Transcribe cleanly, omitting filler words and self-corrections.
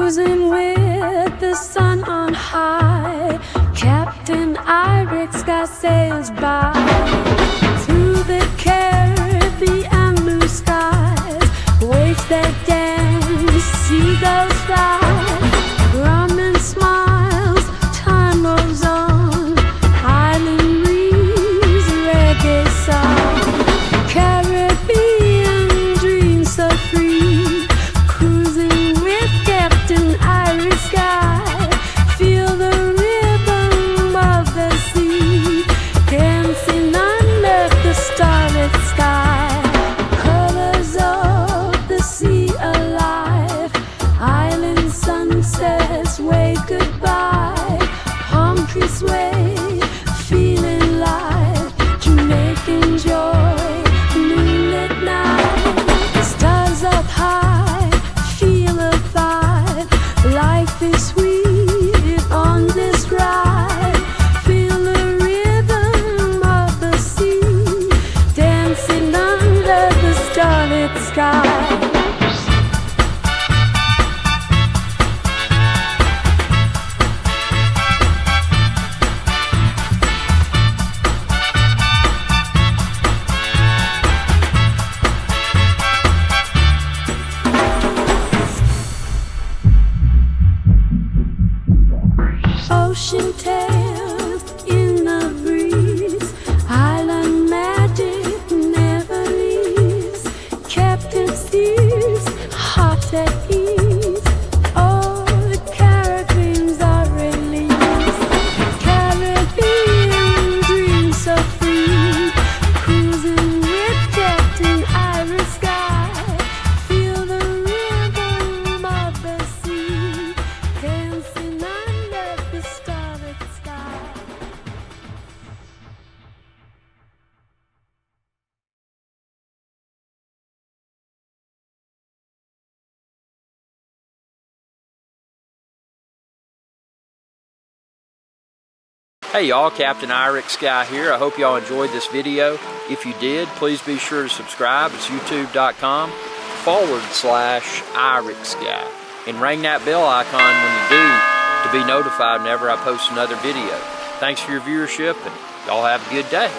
cruising with the sun on high. Captain IrixGuy's sails by through the Caribbean blue skies. Waves that dance, seagulls fly. Rum and smiles, time moves on. Island breeze, reggae song. Caribbean dreams so free. Cruising with Captain IrixGuy. Feel the rhythm of the sea. Dancing under the starlit sky. Colors of the sea alive. Island sunsets wave goodbye. Palm trees sway, feeling light. Jamaican joy, moonlit night. Stars up high, feel alive. Life is sweet on this ride. Feel the rhythm of the sea. Dancing under the starlit sky. Ocean tales in the breeze. Island magic never leaves. Captain steers, heart at ease. All the Caribbeans are released. Caribbean dreams so free. Cruising with Captain IrixGuy. Feel the rhythm of the sea. Dancing under the starlit sky. Hey y'all, Captain IrixGuy here. I hope y'all enjoyed this video. If you did, please be sure to subscribe. It's youtube.com/IrixGuy. And ring that bell icon when you do to be notified whenever I post another video. Thanks for your viewership and y'all have a good day.